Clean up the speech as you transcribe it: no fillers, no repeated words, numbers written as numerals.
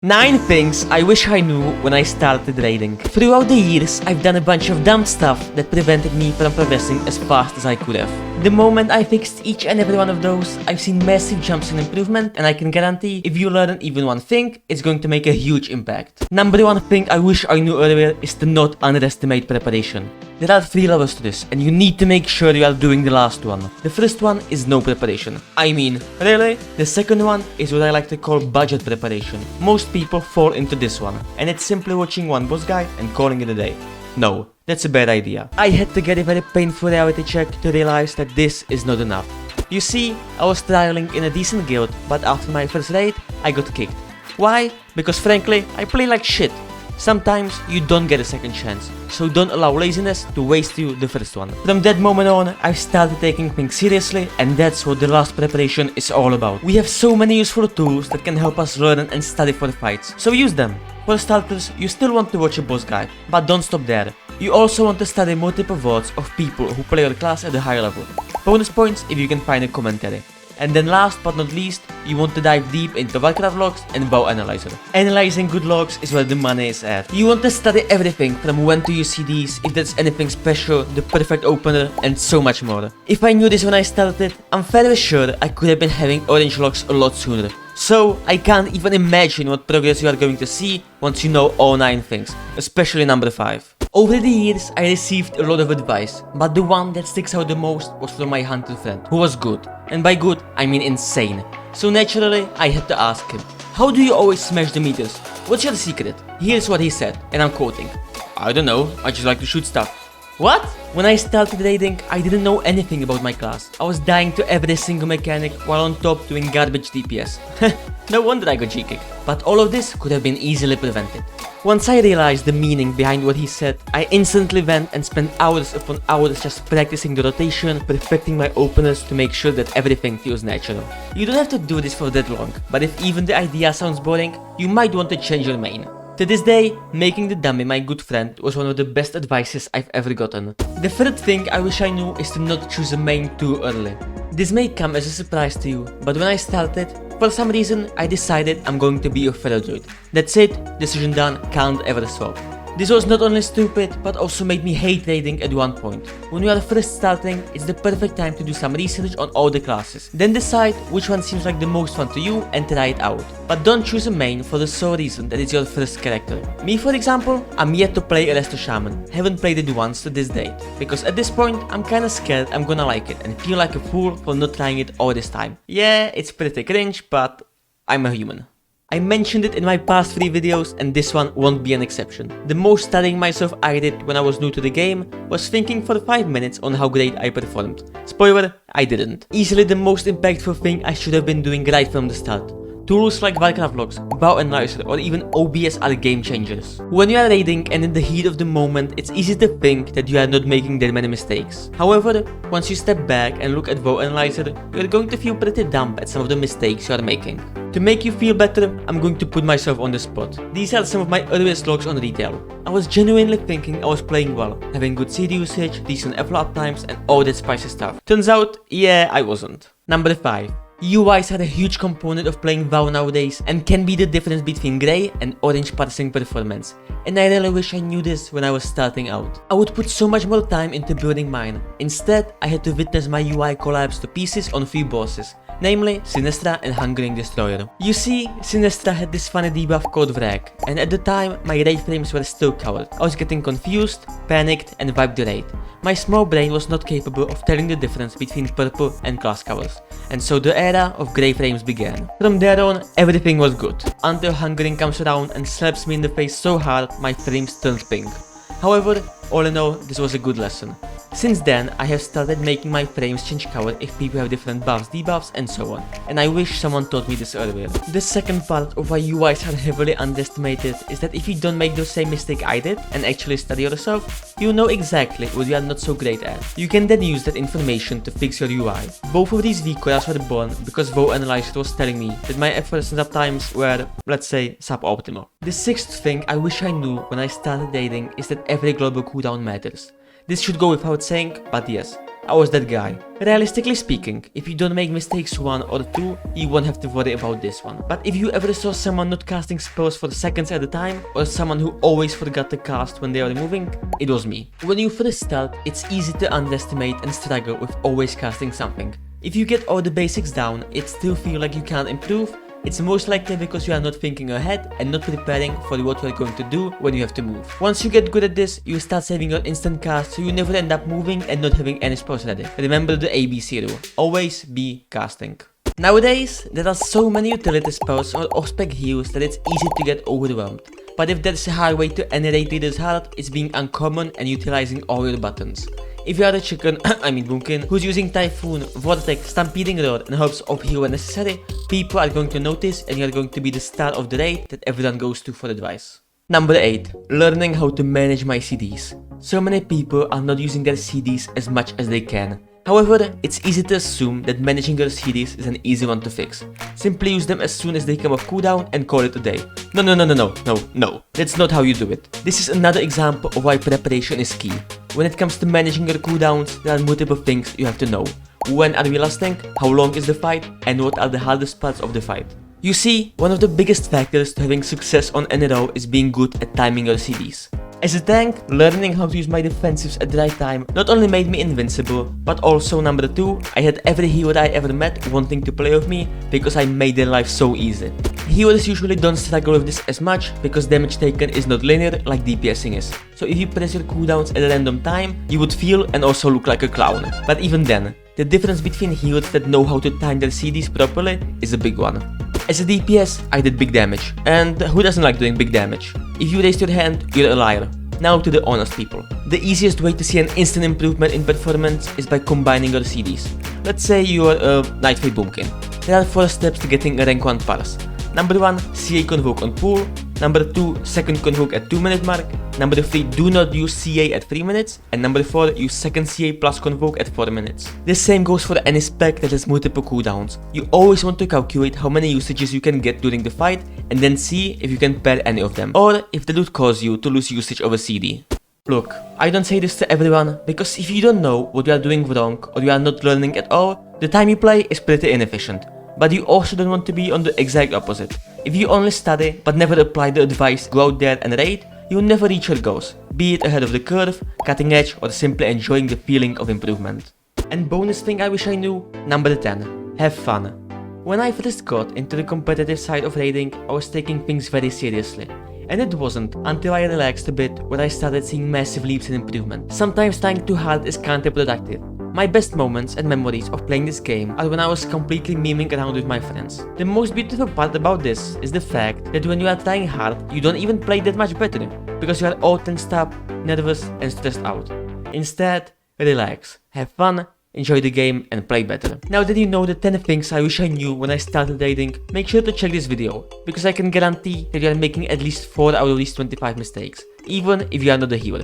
9 things I wish I knew when I started raiding. Throughout the years, I've done a bunch of dumb stuff that prevented me from progressing as fast as I could have. The moment I fixed each and every one of those, I've seen massive jumps in improvement, and I can guarantee if you learn even one thing, it's going to make a huge impact. Number one thing I wish I knew earlier is to not underestimate preparation. There are 3 levels to this, and you need to make sure you are doing the last one. The first one is no preparation. I mean, really? The second one is what I like to call budget preparation. Most people fall into this one, and it's simply watching one boss guide and calling it a day. No, that's a bad idea. I had to get a very painful reality check to realize that this is not enough. You see, I was trialing in a decent guild, but after my first raid, I got kicked. Why? Because frankly, I play like shit. Sometimes you don't get a second chance, so don't allow laziness to waste you the first one. From that moment on, I started taking things seriously, and that's what the last preparation is all about. We have so many useful tools that can help us learn and study for fights, so use them. For starters, you still want to watch a boss guide, but don't stop there. You also want to study multiple VODs of people who play your class at a high level. Bonus points if you can find a commentary. And then last but not least, you want to dive deep into Warcraft logs and WoW Analyzer. Analyzing good logs is where the money is at. You want to study everything from when to use CDs, if there's anything special, the perfect opener, and so much more. If I knew this when I started, I'm fairly sure I could have been having orange logs a lot sooner. So I can't even imagine what progress you are going to see once you know all 9 things, especially number 5. Over the years, I received a lot of advice, but the one that sticks out the most was from my hunter friend, who was good. And by good, I mean insane. So naturally, I had to ask him, how do you always smash the meters? What's your secret? Here's what he said, and I'm quoting, I don't know, I just like to shoot stuff. What? When I started raiding, I didn't know anything about my class. I was dying to every single mechanic while on top doing garbage DPS. No wonder I got G-kicked. But all of this could have been easily prevented. Once I realized the meaning behind what he said, I instantly went and spent hours upon hours just practicing the rotation, perfecting my openers to make sure that everything feels natural. You don't have to do this for that long, but if even the idea sounds boring, you might want to change your main. To this day, making the dummy my good friend was one of the best advices I've ever gotten. The third thing I wish I knew is to not choose a main too early. This may come as a surprise to you, but when I started, for some reason I decided I'm going to be a feather druid. That's it, decision done, can't ever swap. This was not only stupid, but also made me hate raiding at one point. When you are first starting, it's the perfect time to do some research on all the classes. Then decide which one seems like the most fun to you and try it out. But don't choose a main for the sole reason that it's your first character. Me for example, I'm yet to play Resto Shaman, haven't played it once to this date. Because at this point, I'm kinda scared I'm gonna like it and feel like a fool for not trying it all this time. Yeah, it's pretty cringe, but I'm a human. I mentioned it in my past 3 videos, and this one won't be an exception. The most studying myself I did when I was new to the game was thinking for 5 minutes on how great I performed. Spoiler, I didn't. Easily the most impactful thing I should have been doing right from the start. Tools like Warcraft logs, WoW Analyzer, or even OBS are game changers. When you are raiding and in the heat of the moment, it's easy to think that you are not making that many mistakes. However, once you step back and look at WoW Analyzer, you are going to feel pretty dumb at some of the mistakes you are making. To make you feel better, I'm going to put myself on the spot. These are some of my earliest logs on retail. I was genuinely thinking I was playing well, having good CD usage, decent FL uptimes, and all that spicy stuff. Turns out, yeah, I wasn't. Number 5. UIs are a huge component of playing WoW nowadays and can be the difference between grey and orange parsing performance. And I really wish I knew this when I was starting out. I would put so much more time into building mine. Instead, I had to witness my UI collapse to pieces on 3 bosses. Namely, Sinistra and Hungering Destroyer. You see, Sinistra had this funny debuff called Wreck, and at the time, my raid frames were still covered. I was getting confused, panicked, and wiped the raid. My small brain was not capable of telling the difference between purple and class colors, and so the era of grey frames began. From there on, everything was good, until Hungering comes around and slaps me in the face so hard my frames turned pink. However, all in all, this was a good lesson. Since then, I have started making my frames change color if people have different buffs, debuffs, and so on, and I wish someone taught me this earlier. The second part of why UIs are heavily underestimated is that if you don't make the same mistake I did and actually study yourself, you know exactly what you are not so great at. You can then use that information to fix your UI. Both of these VCORs were born because WoW Analyzer was telling me that my efforts and uptimes were, let's say, suboptimal. The 6th thing I wish I knew when I started dating is that every global cooldown matters. This should go without saying, but yes, I was that guy. Realistically speaking, if you don't make mistakes 1 or 2, you won't have to worry about this one. But if you ever saw someone not casting spells for seconds at a time, or someone who always forgot to cast when they are moving, it was me. When you first start, it's easy to underestimate and struggle with always casting something. If you get all the basics down, it still feels like you can't improve. It's most likely because you are not thinking ahead and not preparing for what you are going to do when you have to move. Once you get good at this, you start saving your instant cast so you never end up moving and not having any spells ready. Remember the ABC rule, always be casting. Nowadays, there are so many utility spells or off-spec heals that it's easy to get overwhelmed. But if there's a hard way to end a raid leader's heart, it's being uncommon and utilizing all your buttons. If you are a chicken, Boomkin, who's using Typhoon, Vortex, Stampeding Roar and hopes of heal when necessary, people are going to notice and you are going to be the star of the raid that everyone goes to for advice. Number 8. Learning how to manage my CDs. So many people are not using their CDs as much as they can. However, it's easy to assume that managing your CDs is an easy one to fix. Simply use them as soon as they come off cooldown and call it a day. No. That's not how you do it. This is another example of why preparation is key. When it comes to managing your cooldowns, there are multiple things you have to know. When are we lasting? How long is the fight? And what are the hardest parts of the fight? You see, one of the biggest factors to having success on NRO is being good at timing your CDs. As a tank, learning how to use my defensives at the right time not only made me invincible, but also number 2, I had every hero I ever met wanting to play with me because I made their life so easy. Heroes usually don't struggle with this as much because damage taken is not linear like DPSing is. So if you press your cooldowns at a random time, you would feel and also look like a clown. But even then, the difference between heroes that know how to time their CDs properly is a big one. As a DPS, I did big damage. And who doesn't like doing big damage? If you raised your hand, you're a liar. Now to the honest people. The easiest way to see an instant improvement in performance is by combining your CDs. Let's say you are a Nightfall Boomkin. There are 4 steps to getting a rank 1 pass. Number 1, CA Convoke on pool. Number 2, second Convoke at 2-minute mark. Number 3, do not use CA at 3 minutes. And number 4, use second CA plus Convoke at 4 minutes. The same goes for any spec that has multiple cooldowns. You always want to calculate how many usages you can get during the fight and then see if you can pair any of them, or if the loot causes you to lose usage of a CD. Look, I don't say this to everyone, because if you don't know what you are doing wrong or you are not learning at all, the time you play is pretty inefficient. But you also don't want to be on the exact opposite. If you only study but never apply the advice, go out there and raid, you'll never reach your goals, be it ahead of the curve, cutting edge, or simply enjoying the feeling of improvement. And bonus thing I wish I knew, number 10, have fun. When I first got into the competitive side of raiding, I was taking things very seriously. And it wasn't until I relaxed a bit where I started seeing massive leaps in improvement. Sometimes trying too hard is counterproductive. My best moments and memories of playing this game are when I was completely memeing around with my friends. The most beautiful part about this is the fact that when you are trying hard, you don't even play that much better, because you are all tensed up, nervous and stressed out. Instead, relax, have fun, enjoy the game and play better. Now that you know the 10 things I wish I knew when I started raiding, make sure to check this video, because I can guarantee that you are making at least 4 out of these 25 mistakes, even if you are not a hero.